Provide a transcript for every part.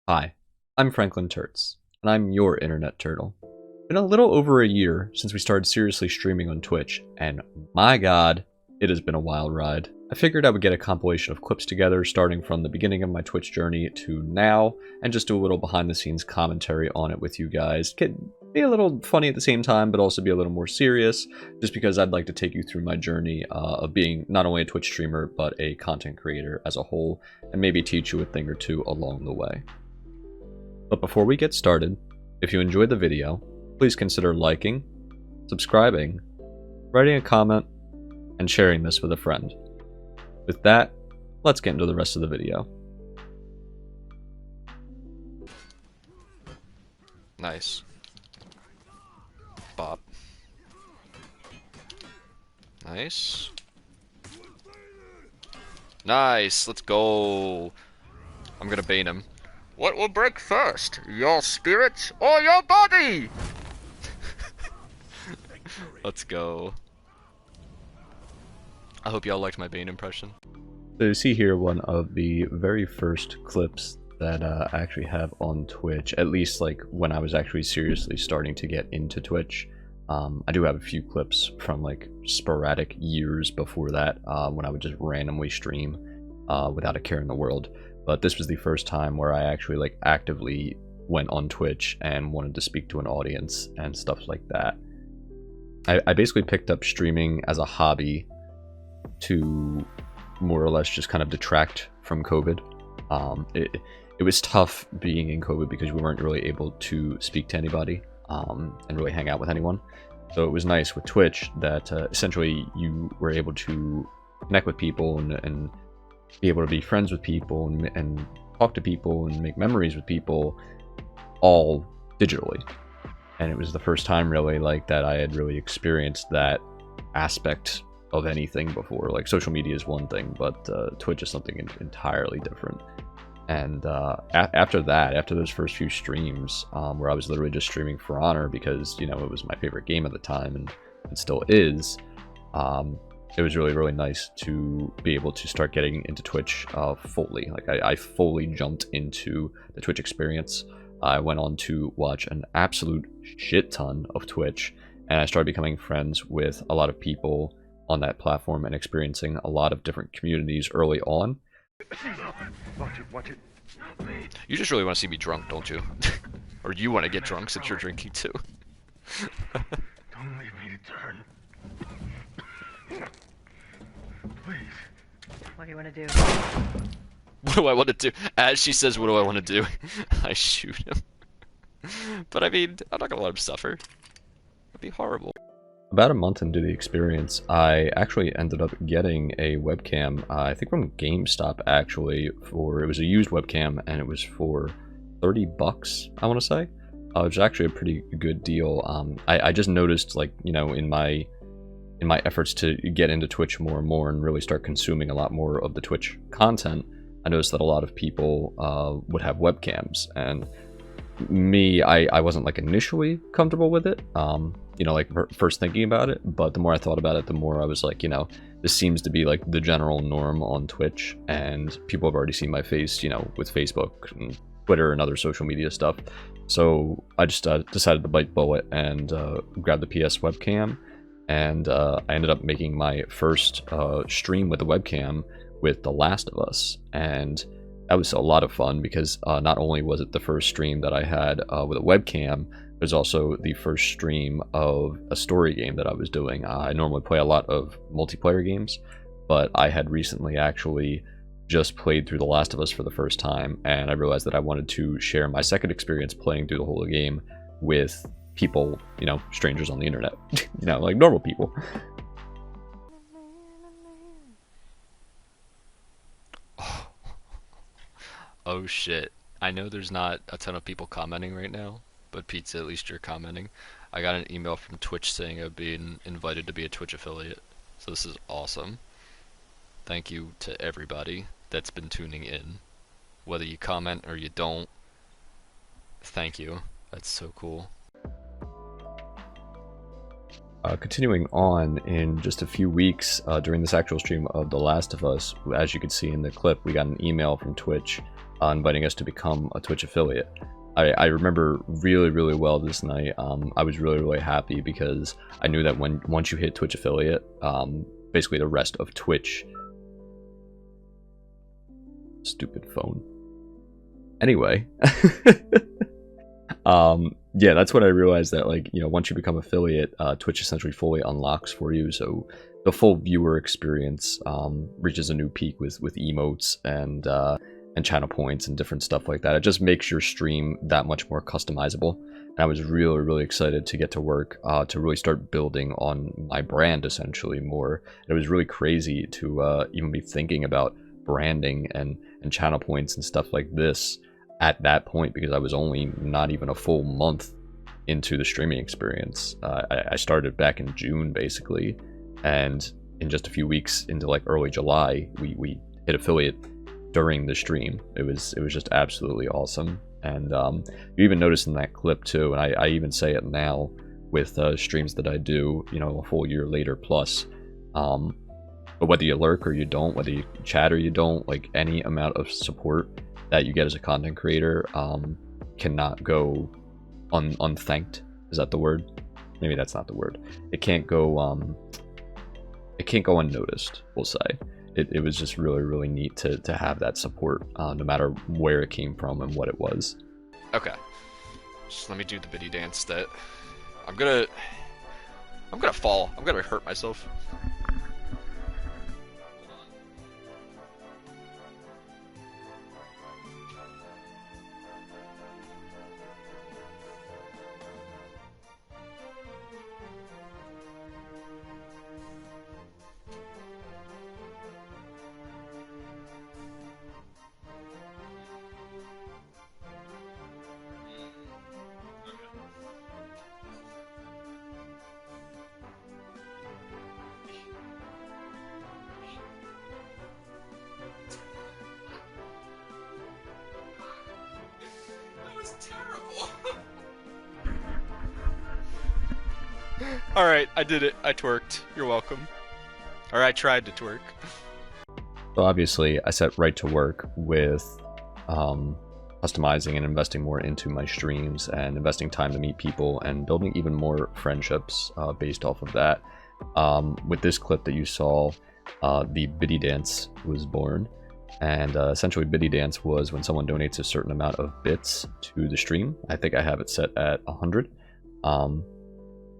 Hi, I'm FranklinTurtz, and I'm your internet turtle. It's been a little over a year since we started seriously streaming on Twitch, and my god, it has been a wild ride. I figured I would get a compilation of clips together starting from the beginning of my Twitch journey to now, and just do a little behind the scenes commentary on it with you guys. Could be a little funny at the same time, but also be a little more serious, just because I'd like to take you through my journey of being not only a Twitch streamer, but a content creator as a whole, and maybe teach you a thing or two along the way. But before we get started, if you enjoyed the video, please consider liking, subscribing, writing a comment, and sharing this with a friend. With that, let's get into the rest of the video. Nice. Bop. Nice. Nice, let's go. I'm gonna bait him. What will break first? Your spirit or your body? Let's go. I hope y'all liked my Bane impression. So you see here one of the very first clips that I actually have on Twitch, at least like when I was actually seriously starting to get into Twitch. I do have a few clips from like sporadic years before that, when I would just randomly stream without a care in the world. But this was the first time where I actually like actively went on Twitch and wanted to speak to an audience and stuff like that. I basically picked up streaming as a hobby to more or less just kind of detract from COVID. It was tough being in COVID because we weren't really able to speak to anybody and really hang out with anyone. So it was nice with Twitch that essentially you were able to connect with people and be able to be friends with people and talk to people and make memories with people all digitally. And it was the first time really like that I had really experienced that aspect of anything before. Like social media is one thing, but Twitch is something entirely different. And after that, after those first few streams where I was literally just streaming For Honor because, you know, it was my favorite game at the time and it still is, it was really nice to be able to start getting into Twitch fully. Like I fully jumped into the Twitch experience. I went on to watch an absolute shit ton of Twitch, and I started becoming friends with a lot of people on that platform and experiencing a lot of different communities early on. Watch it. You just really want to see me drunk, don't you? Or you want to get drunk since you're drinking too. Don't leave me to turn. Please. What do you want to do? What do I want to do? As she says, what do I want to do? I shoot him. But I mean, I'm not gonna let him suffer. That'd be horrible. About a month into the experience, I actually ended up getting a webcam, I think from GameStop actually, it was a used webcam, and it was for 30 bucks, I want to say. It was actually a pretty good deal. I just noticed, like, you know, in my efforts to get into Twitch more and more and really start consuming a lot more of the Twitch content, I noticed that a lot of people would have webcams, and me, I wasn't like initially comfortable with it, you know, like first thinking about it, but the more I thought about it, the more I was like, you know, this seems to be like the general norm on Twitch, and people have already seen my face, you know, with Facebook and Twitter and other social media stuff. So I just decided to bite bullet and grab the PS webcam, and I ended up making my first stream with the webcam with The Last of Us, and that was a lot of fun because not only was it the first stream that I had with a webcam, it was also the first stream of a story game that I was doing. I normally play a lot of multiplayer games, but I had recently actually just played through The Last of Us for the first time, and I realized that I wanted to share my second experience playing through the whole game with people, you know, strangers on the internet, you know, like normal people. Oh shit. I know there's not a ton of people commenting right now, but Pizza, at least you're commenting. I got an email from Twitch saying I've been invited to be a Twitch affiliate, so this is awesome. Thank you to everybody that's been tuning in. Whether you comment or you don't, thank you. That's so cool. Continuing on, in just a few weeks during this actual stream of The Last of Us, as you can see in the clip, we got an email from Twitch inviting us to become a Twitch affiliate. I remember really, really well this night. I was really, really happy because I knew that once you hit Twitch affiliate, basically the rest of Twitch... Stupid phone. Anyway. Yeah, that's what I realized, that, like, you know, once you become affiliate, Twitch essentially fully unlocks for you, so the full viewer experience reaches a new peak with emotes and channel points and different stuff like that. It just makes your stream that much more customizable. And I was really, really excited to get to work, to really start building on my brand, essentially, more. It was really crazy to even be thinking about branding and channel points and stuff like this at that point, because I was only not even a full month into the streaming experience. I started back in June, basically, and in just a few weeks into like early July, we hit affiliate during the stream. It was just absolutely awesome. And you even notice in that clip too, and I even say it now with streams that I do, you know, a full year later plus. But whether you lurk or you don't, whether you chat or you don't, like, any amount of support that you get as a content creator cannot go unthanked. Is that the word? Maybe that's not the word. It can't go unnoticed, we'll say. It was just really, really neat to have that support, no matter where it came from and what it was. Okay. Just let me do the biddy dance that I'm gonna fall. I'm gonna hurt myself. Alright, I did it. I twerked. You're welcome. Or I tried to twerk. So obviously, I set right to work with customizing and investing more into my streams and investing time to meet people and building even more friendships based off of that. With this clip that you saw, the biddy dance was born. And essentially, biddy dance was when someone donates a certain amount of bits to the stream. I think I have it set at 100.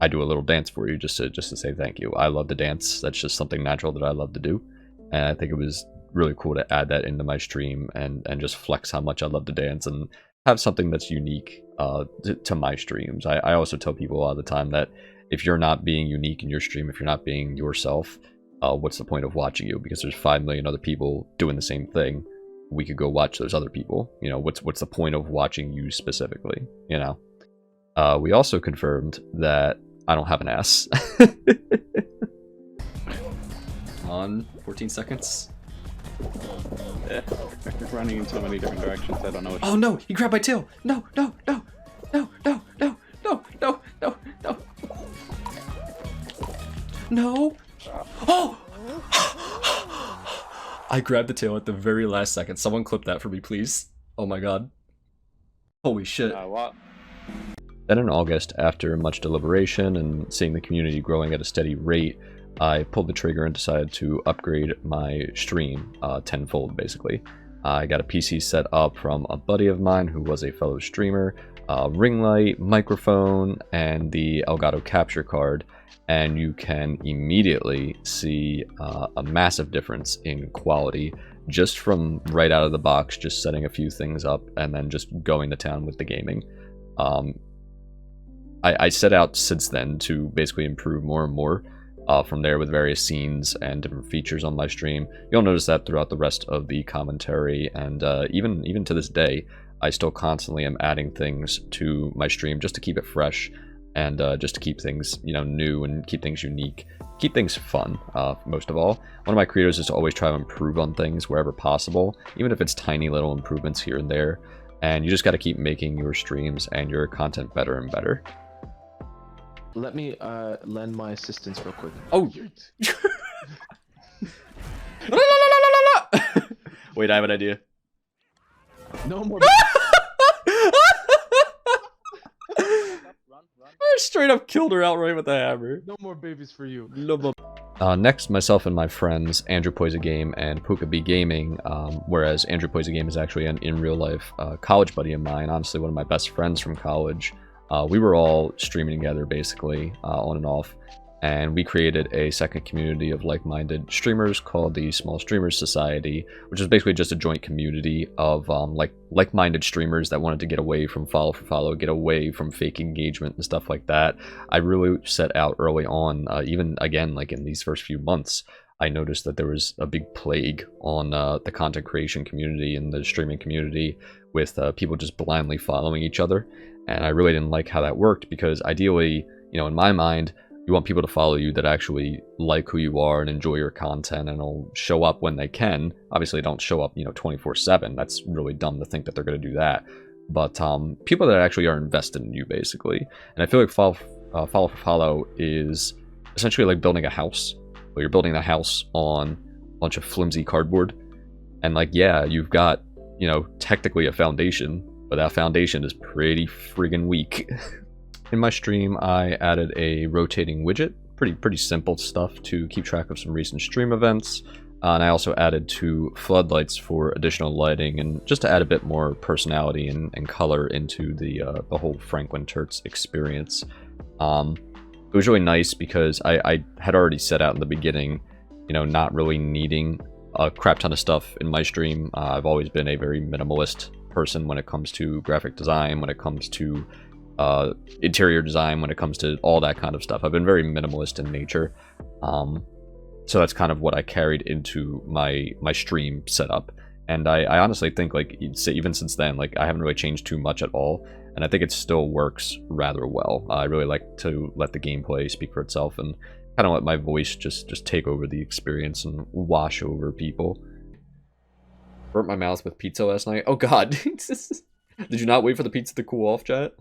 I do a little dance for you just to say thank you. I love to dance. That's just something natural that I love to do. And I think it was really cool to add that into my stream and just flex how much I love to dance and have something that's unique to my streams. I also tell people all the time that if you're not being unique in your stream, if you're not being yourself, what's the point of watching you? Because there's 5 million other people doing the same thing. We could go watch those other people. You know, what's the point of watching you specifically? You know. We also confirmed that I don't have an ass. On 14 seconds. Yeah, they're running in so many different directions. I don't know. Oh no! He grabbed my tail. No! No! No! No! No! No! No! No! No! No! No! Oh! I grabbed the tail at the very last second. Someone clip that for me, please. Oh my god. Holy shit. What? Then in August, after much deliberation and seeing the community growing at a steady rate, I pulled the trigger and decided to upgrade my stream tenfold, basically. I got a PC set up from a buddy of mine who was a fellow streamer, ring light, microphone, and the Elgato capture card, and you can immediately see a massive difference in quality just from right out of the box, just setting a few things up and then just going to town with the gaming. I set out since then to basically improve more and more from there with various scenes and different features on my stream. You'll notice that throughout the rest of the commentary, and even to this day, I still constantly am adding things to my stream just to keep it fresh and just to keep things, you know, new and keep things unique, keep things fun. Most of all, one of my creators is to always try to improve on things wherever possible, even if it's tiny little improvements here and there. And you just got to keep making your streams and your content better and better. Let me lend my assistance real quick. Oh! Wait, I have an idea. No more. I straight up killed her outright with a hammer. No more babies for you. No more. Next, myself and my friends, Andrew Plays a Game and Puka B Gaming, whereas Andrew Plays a Game is actually an in real life college buddy of mine, honestly one of my best friends from college. We were all streaming together basically, on and off, and we created a second community of like-minded streamers called the Small Streamers Society, which is basically just a joint community of like-minded streamers that wanted to get away from follow for follow, get away from fake engagement and stuff like that. I really set out early on, even again like in these first few months, I noticed that there was a big plague on the content creation community and the streaming community with people just blindly following each other. And I really didn't like how that worked, because ideally, you know, in my mind, you want people to follow you that actually like who you are and enjoy your content and will show up when they can. Obviously, don't show up, you know, 24/7. That's really dumb to think that they're going to do that. But people that actually are invested in you, basically. And I feel like follow for follow is essentially like building a house. Where you're building a house on a bunch of flimsy cardboard. And like, yeah, you've got, you know, technically a foundation, but that foundation is pretty friggin' weak. In my stream, I added a rotating widget, pretty simple stuff to keep track of some recent stream events, and I also added 2 floodlights for additional lighting and just to add a bit more personality and color into the whole FranklinTurtz experience. It was really nice because I had already set out in the beginning, you know, not really needing a crap ton of stuff in my stream. I've always been a very minimalist person when it comes to graphic design, when it comes to interior design, when it comes to all that kind of stuff. I've been very minimalist in nature, so that's kind of what I carried into my stream setup. And I honestly think, like, even since then, like, I haven't really changed too much at all, and I think it still works rather well. I really like to let the gameplay speak for itself and kind of let my voice just take over the experience and wash over people. Burnt my mouth with pizza last night. Oh god. Did you not wait for the pizza to cool off, chat?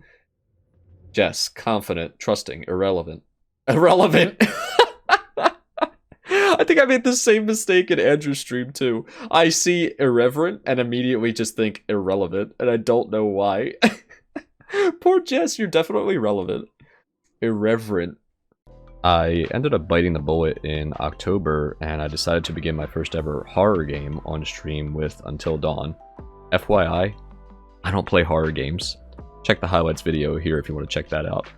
Jess, confident, trusting, irrelevant. Irrelevant! I think I made the same mistake in Andrew's stream too. I see irreverent and immediately just think irrelevant, and I don't know why. Poor Jess, you're definitely relevant. Irreverent. I ended up biting the bullet in October, and I decided to begin my first ever horror game on stream with Until Dawn. FYI, I don't play horror games. Check the highlights video here if you want to check that out.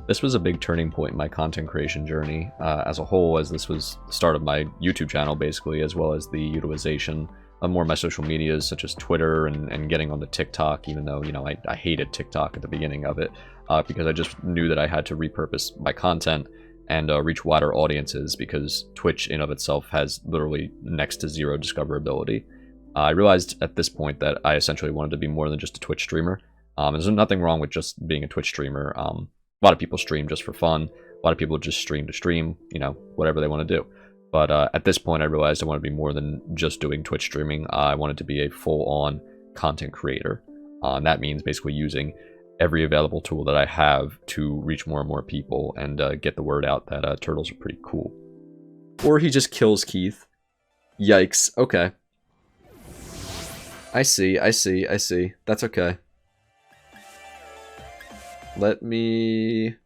This was a big turning point in my content creation journey as a whole, as this was the start of my YouTube channel basically, as well as the utilization of more of my social medias such as Twitter and getting onto TikTok, even though, you know, I hated TikTok at the beginning of it because I just knew that I had to repurpose my content and reach wider audiences, because Twitch in of itself has literally next to zero discoverability. I realized at this point that I essentially wanted to be more than just a Twitch streamer. There's nothing wrong with just being a Twitch streamer. A lot of people stream just for fun. A lot of people just stream to stream, you know, whatever they want to do. But at this point, I realized I wanted to be more than just doing Twitch streaming. I wanted to be a full-on content creator. And that means basically using every available tool that I have to reach more and more people and get the word out that turtles are pretty cool. Or he just kills Keith. Yikes. Okay. I see. That's okay. Let me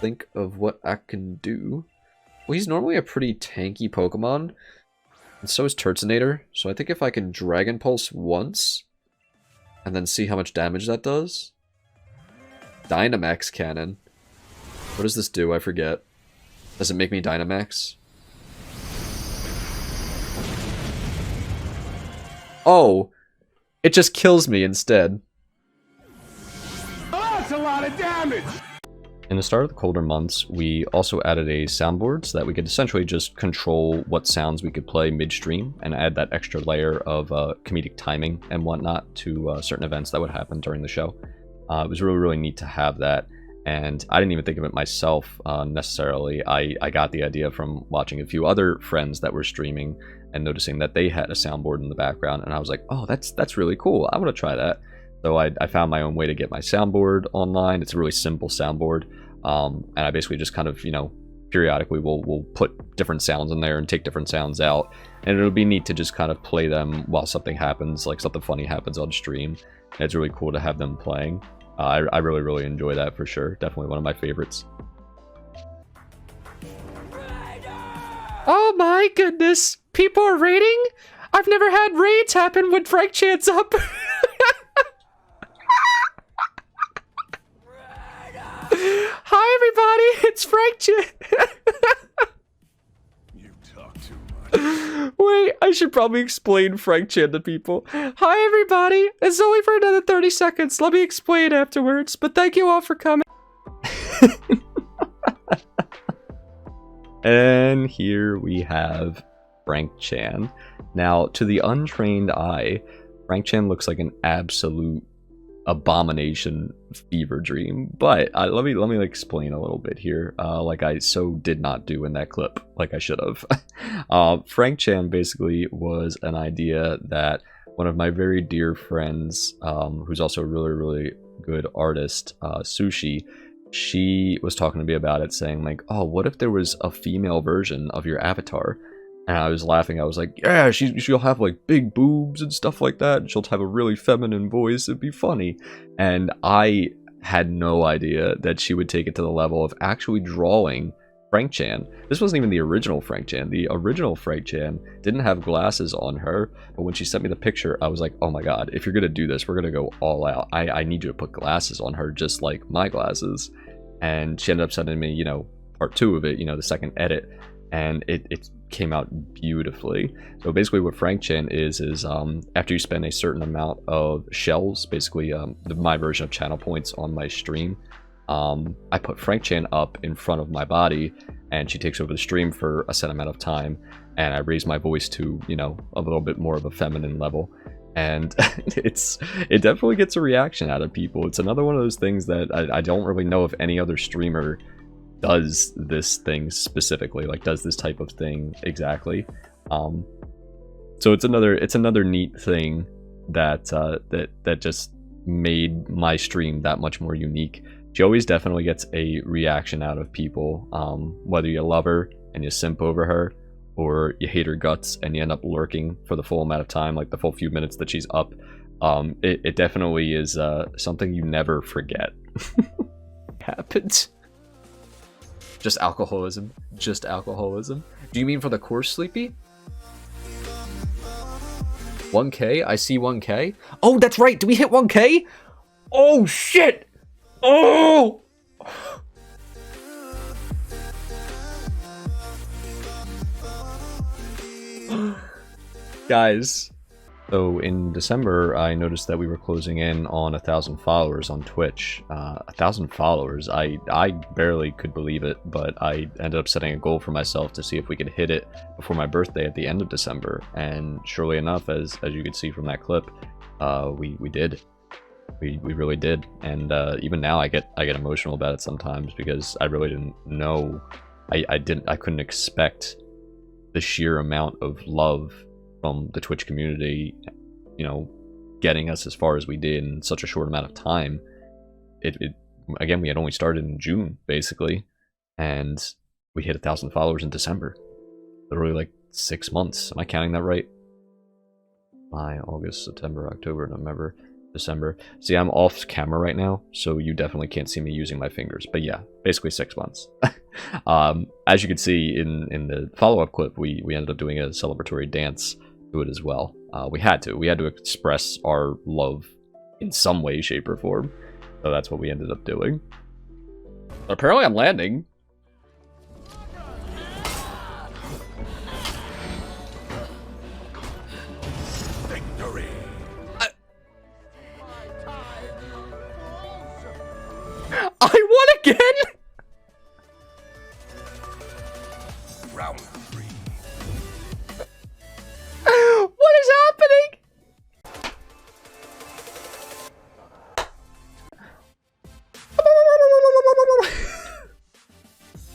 think of what I can do. Well, he's normally a pretty tanky Pokemon, and so is Turtonator, so I think if I can Dragon Pulse once, and then see how much damage that does. Dynamax Cannon. What does this do? I forget. Does it make me Dynamax? Oh! It just kills me instead. A lot of damage! In the start of the colder months, we also added a soundboard so that we could essentially just control what sounds we could play midstream and add that extra layer of comedic timing and whatnot to certain events that would happen during the show. It was really neat to have that, and I didn't even think of it myself necessarily. I got the idea from watching a few other friends that were streaming and noticing that they had a soundboard in the background, and I was like, oh, that's really cool. I want to try that. So I found my own way to get my soundboard online. It's a really simple soundboard, and I basically just kind of, you know, periodically we'll put different sounds in there and take different sounds out, and it'll be neat to just kind of play them while something happens, like something funny happens on stream. And it's really cool to have them playing. I really enjoy that for sure. Definitely one of my favorites. Oh my goodness! People are raiding? I've never had raids happen when FrankTurtz up. Hi everybody, it's FrankTurtz. You talk too much. Wait, I should probably explain FrankTurtz to people. Hi everybody, it's only for another 30 seconds. Let me explain afterwards, but thank you all for coming. And here we have Frank Chan. Now, to the untrained eye, Frank Chan looks like an absolute abomination fever dream. But let me explain a little bit here, like I so did not do in that clip, like I should have. Frank Chan basically was an idea that one of my very dear friends, who's also a really good artist, Sushi, she was talking to me about it, saying like, oh, what if there was a female version of your avatar? And I was laughing. I was like, yeah, she'll have like big boobs and stuff like that. She'll have a really feminine voice. It'd be funny. And I had no idea that she would take it to the level of actually drawing Frank Chan. This wasn't even the original Frank Chan. The original Frank Chan didn't have glasses on her, but when she sent me the picture, I was like, oh my god, if you're gonna do this, we're gonna go all out. I need you to put glasses on her just like my glasses. And she ended up sending me, you know, part 2 of it, you know, the second edit, and it came out beautifully. So basically what Frank Chan is after you spend a certain amount of shells, basically my version of channel points on my stream, I put Frank Chan up in front of my body, and she takes over the stream for a set amount of time, and I raise my voice to, you know, a little bit more of a feminine level. And it definitely gets a reaction out of people. It's another one of those things that I don't really know if any other streamer does this thing specifically, like does this type of thing exactly. So it's another neat thing that that just made my stream that much more unique. She always definitely gets a reaction out of people, whether you love her and you simp over her, or you hate her guts and you end up lurking for the full amount of time, like the full few minutes that she's up. It definitely is something you never forget. Happens. Just alcoholism. Just alcoholism. Do you mean for the course, Sleepy? 1K? I see 1K. Oh, that's right. Do we hit 1K? Oh, shit. Oh! Guys. So in December, I noticed that we were closing in on 1,000 followers on Twitch. 1,000 followers. I barely could believe it, but I ended up setting a goal for myself to see if we could hit it before my birthday at the end of December. And surely enough, as you could see from that clip, we did. We really did. And even now, I get emotional about it sometimes because I really didn't know. I couldn't expect the sheer amount of love from the Twitch community, you know, getting us as far as we did in such a short amount of time. Again, we had only started in June, basically, and we hit 1,000 followers in December. Literally like 6 months. Am I counting that right? July, August, September, October, November, December. See, I'm off camera right now, so you definitely can't see me using my fingers. But yeah, basically 6 months. As you can see in the follow-up clip, we ended up doing a celebratory dance to it as well. We had to express our love in some way, shape, or form. So that's what we ended up doing. But apparently I'm landing. Victory. I won again! Round 3. What is happening?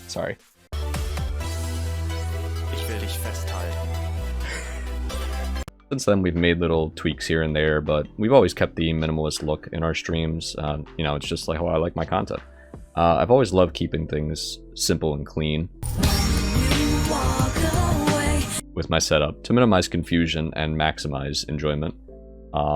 Sorry. Ich will dich festhalten. Since then, we've made little tweaks here and there, but we've always kept the minimalist look in our streams. You know, it's just like how I like my content. I've always loved keeping things simple and clean with my setup to minimize confusion and maximize enjoyment.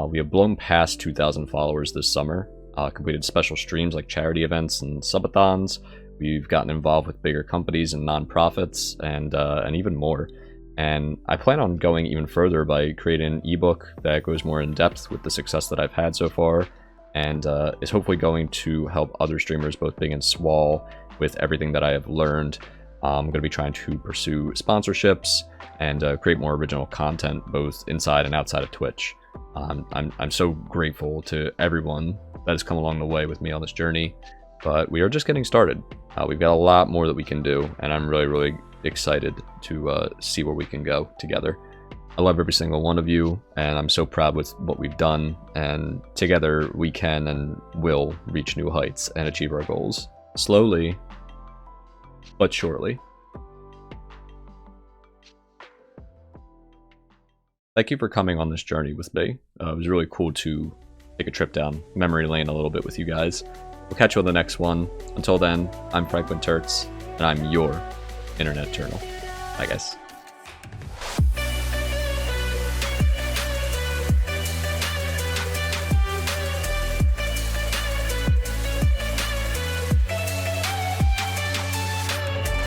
We have blown past 2,000 followers this summer, completed special streams like charity events and subathons. We've gotten involved with bigger companies and nonprofits and even more. And I plan on going even further by creating an ebook that goes more in depth with the success that I've had so far, and is hopefully going to help other streamers, both big and small, with everything that I have learned. I'm going to be trying to pursue sponsorships and create more original content, both inside and outside of Twitch. I'm so grateful to everyone that has come along the way with me on this journey, but we are just getting started. We've got a lot more that we can do, and I'm really excited to see where we can go together. I love every single one of you, and I'm so proud with what we've done, and together we can and will reach new heights and achieve our goals. Slowly, but surely. Thank you for coming on this journey with me. It was really cool to take a trip down memory lane a little bit with you guys. We'll catch you on the next one. Until then, I'm FranklinTurtz, and I'm your Internet Eternal. Bye, guys.